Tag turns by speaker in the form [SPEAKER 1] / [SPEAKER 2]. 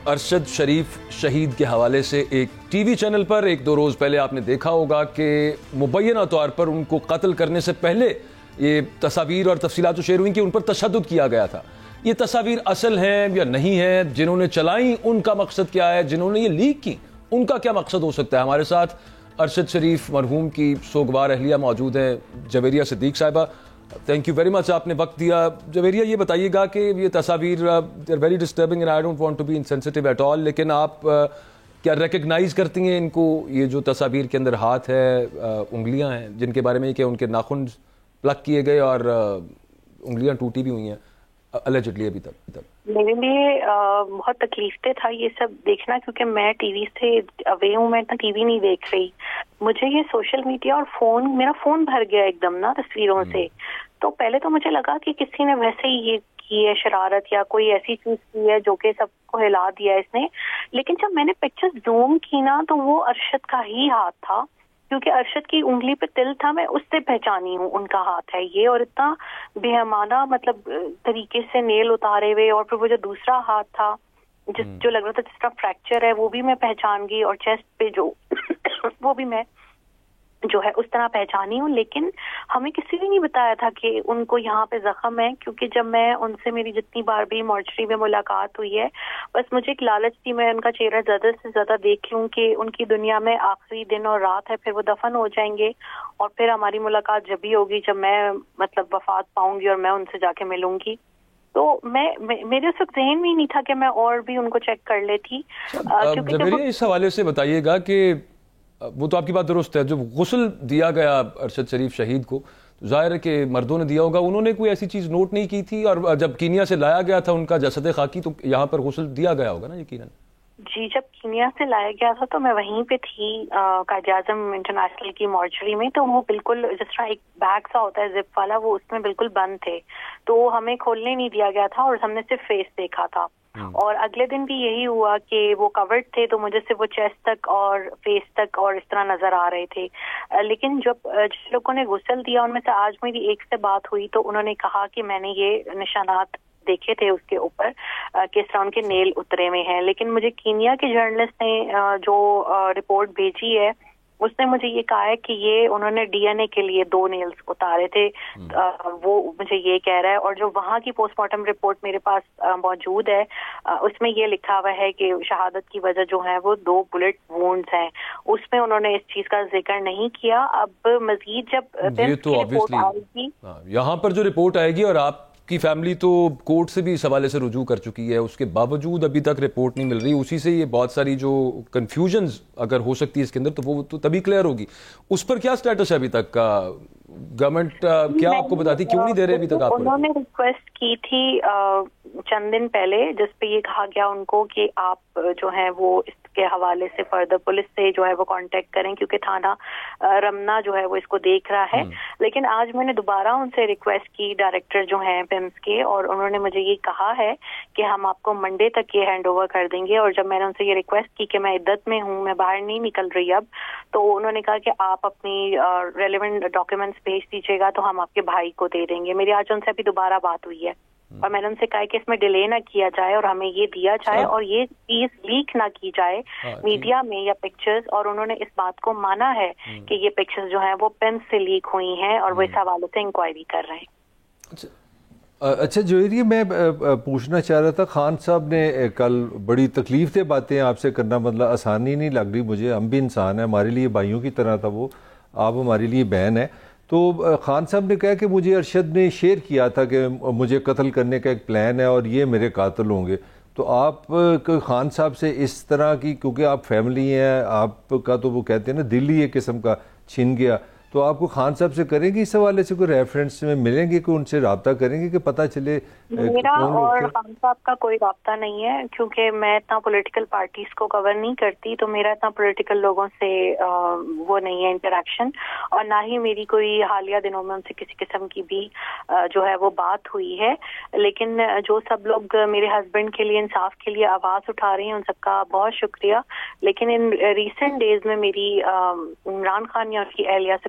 [SPEAKER 1] ارشد شریف شہید کے حوالے سے ایک ٹی وی چینل پر ایک دو روز پہلے آپ نے دیکھا ہوگا کہ مبینہ طور پر ان کو قتل کرنے سے پہلے یہ تصاویر اور تفصیلات جو شیئر ہوئی کہ ان پر تشدد کیا گیا تھا. یہ تصاویر اصل ہیں یا نہیں ہیں؟ جنہوں نے چلائیں ان کا مقصد کیا ہے؟ جنہوں نے یہ لیک کی ان کا کیا مقصد ہو سکتا ہے؟ ہمارے ساتھ ارشد شریف مرحوم کی سوگوار اہلیہ موجود ہیں جویریہ صدیق صاحبہ. تھینک یو ویری مچ، آپ نے وقت دیا. جویریہ، یہ بتائیے گا کہ یہ تصاویر they are very disturbing and I don't want to be insensitive at all, لیکن آپ کیا ریکگنائز کرتی ہیں ان کو؟ یہ جو تصاویر کے اندر ہاتھ ہے، انگلیاں ہیں جن کے بارے میں کہ ان کے ناخن پلک کیے گئے اور انگلیاں ٹوٹی بھی ہوئی ہیں اللیجڈلی ابھی تک.
[SPEAKER 2] میرے لیے بہت تکلیف دہ تھا یہ سب دیکھنا، کیونکہ میں ٹی وی سے اوے ہوں، میں اتنا ٹی وی نہیں دیکھ رہی. مجھے یہ سوشل میڈیا اور میرا فون بھر گیا ایک دم نا تصویروں سے. تو پہلے تو مجھے لگا کہ کسی نے ویسے ہی یہ کی ہے شرارت یا کوئی ایسی چیز کی ہے جو کہ سب کو ہلا دیا اس نے. لیکن جب میں نے پکچر زوم کی نا تو وہ ارشد کا ہی ہاتھ تھا، کیونکہ ارشد کی انگلی پہ تل تھا، میں اس سے پہچانی ہوں ان کا ہاتھ ہے یہ. اور اتنا بےحمانہ مطلب طریقے سے نیل اتارے ہوئے، اور پھر وہ جو دوسرا ہاتھ تھا جو لگ رہا تھا جس کا فریکچر ہے وہ بھی میں پہچان گئی، اور چیسٹ پہ جو وہ بھی میں جو ہے اس طرح پہچانی ہوں. لیکن ہمیں کسی نے نہیں بتایا تھا کہ ان کو یہاں پہ زخم ہے، کیونکہ جب میں ان سے میری جتنی بار بھی مارچری میں ملاقات ہوئی ہے، بس مجھے ایک لالچ تھی میں ان کا چہرہ زیادہ سے زیادہ دیکھ لوں کہ ان کی دنیا میں آخری دن اور رات ہے، پھر وہ دفن ہو جائیں گے اور پھر ہماری ملاقات جب بھی ہوگی جب میں مطلب وفات پاؤں گی اور میں ان سے جا کے ملوں گی. تو میرے اس وقت ذہن میں ہی نہیں تھا کہ میں اور بھی ان کو چیک کر لیتی.
[SPEAKER 1] اس حوالے سے بتائیے گا کہ وہ تو آپ کی بات درست ہے، جب غسل دیا گیا ارشد شریف شہید کو ظاہر ہے کہ مردوں نے دیا ہوگا، انہوں نے کوئی ایسی چیز نوٹ نہیں کی تھی؟ اور جب کینیا سے لایا گیا تھا ان کا جسد خاکی تو یہاں پر غسل دیا گیا ہوگا نا یقیناً؟
[SPEAKER 2] جی، جب کینیا سے لایا گیا تھا تو میں وہیں پہ تھی قائد اعظم انٹرنیشنل کی مارچری میں. تو وہ بالکل جس طرح ایک بیگ سا ہوتا ہے زپ والا، وہ اس میں بالکل بند تھے، تو ہمیں کھولنے نہیں دیا گیا تھا اور ہم نے صرف فیس دیکھا تھا. اور اگلے دن بھی یہی ہوا کہ وہ کورڈ تھے تو مجھے صرف وہ چیسٹ تک اور فیس تک اور اس طرح نظر آ رہے تھے. لیکن جب جس لوگوں نے غسل دیا ان میں سے آج میری ایک سے بات ہوئی تو انہوں نے کہا کہ میں نے یہ نشانات دیکھے تھے اس کے اوپر کس طرح ان کے نیل اترے ہوئے ہیں. لیکن مجھے کینیا کے جرنلسٹ نے جو رپورٹ بھیجی ہے اس نے مجھے یہ کہا ہے کہ یہ انہوں نے ڈی این اے کے لیے 2 نیلز اتارے تھے، وہ مجھے یہ کہہ رہا ہے. اور جو وہاں کی پوسٹ مارٹم رپورٹ میرے پاس موجود ہے اس میں یہ لکھا ہوا ہے کہ شہادت کی وجہ جو ہے وہ 2 بلٹ وونڈز ہیں. اس میں انہوں نے اس چیز کا ذکر نہیں کیا. اب مزید جب رپورٹ آئے گی،
[SPEAKER 1] یہاں پر جو رپورٹ آئے گی، اور آپ کی فیملی تو کورٹ سے بھی اس حوالے سے رجوع کر چکی ہے، اس کے باوجود ابھی تک رپورٹ نہیں مل رہی. اسی سے یہ بہت ساری جو کنفیوژنز اگر ہو سکتی ہے اس کے اندر تو وہ تو تبھی کلیئر ہوگی. اس پر کیا سٹیٹس ہے ابھی تک کا؟ گورنمنٹ کیا آپ کو بتاتی، کیوں نہیں دے رہے ابھی تک آپ کو؟
[SPEAKER 2] انہوں نے ریکویسٹ کی تھی چند دن پہلے جس پہ یہ کہا گیا ان کو کہ آپ جو ہیں وہ اس کے حوالے سے فردر پولیس سے جو ہے وہ کانٹیکٹ کریں، کیونکہ تھانہ رمنا جو ہے وہ اس کو دیکھ رہا ہے. لیکن آج میں نے دوبارہ ان سے ریکویسٹ کی، ڈائریکٹر جو ہیں پیمس کے، اور انہوں نے مجھے یہ کہا ہے کہ ہم آپ کو منڈے تک یہ ہینڈ اوور کر دیں گے. اور جب میں نے ان سے یہ ریکویسٹ کی کہ میں عدت میں ہوں، میں باہر نہیں نکل رہی اب، تو انہوں نے کہا کہ آپ اپنی ریلیونٹ ڈاکیومنٹس بھیج دیجیے گا تو ہم آپ کے بھائی کو دے دیں گے. میری آج ان سے ابھی دوبارہ بات ہوئی ہے اور میں نے ان سے کہا کہ اس میں ڈیلے نہ کیا جائے اور ہمیں یہ دیا جائے اور یہ چیز لیک نہ کی جائے میڈیا میں یا پکچرز. اور انہوں نے اس بات کو مانا ہے کہ یہ پکچرز جو ہیں وہ پیمس سے لیک ہوئی ہیں اور وہ اس حوالے سے انکوائری کر رہے ہیں.
[SPEAKER 3] اچھا جوہریہ، میں پوچھنا چاہ رہا تھا، خان صاحب نے کل بڑی تکلیف دہ باتیں آپ سے کرنا مطلب آسانی نہیں لگ رہی مجھے، ہم بھی انسان ہیں، ہمارے لیے بھائیوں کی طرح تھا وہ، آپ ہمارے لیے بہن ہے. تو خان صاحب نے کہا کہ مجھے ارشد نے شیئر کیا تھا کہ مجھے قتل کرنے کا ایک پلان ہے اور یہ میرے قاتل ہوں گے. تو آپ خان صاحب سے اس طرح کی، کیونکہ آپ فیملی ہیں، آپ کا تو وہ کہتے ہیں نا دل ہی ایک قسم کا چھن گیا، تو آپ کو خان صاحب سے کریں گے اس حوالے سے کوئی ریفرنس میں ملیں گے، کہ ان سے رابطہ کریں گے کہ پتہ چلے؟
[SPEAKER 2] میرا اور خان صاحب کا کوئی رابطہ نہیں ہے، کیونکہ میں اتنا پولیٹیکل پارٹیز کو کور نہیں کرتی، تو میرا اتنا پولیٹیکل لوگوں سے وہ نہیں ہے انٹریکشن، اور نہ ہی میری کوئی حالیہ دنوں میں ان سے کسی قسم کی بھی جو ہے وہ بات ہوئی ہے. لیکن جو سب لوگ میرے ہسبینڈ کے لیے انصاف کے لیے آواز اٹھا رہے ہیں ان سب کا بہت شکریہ. لیکن ان ریسنٹ ڈیز میں میری عمران خان یا اس کی اہلیہ سے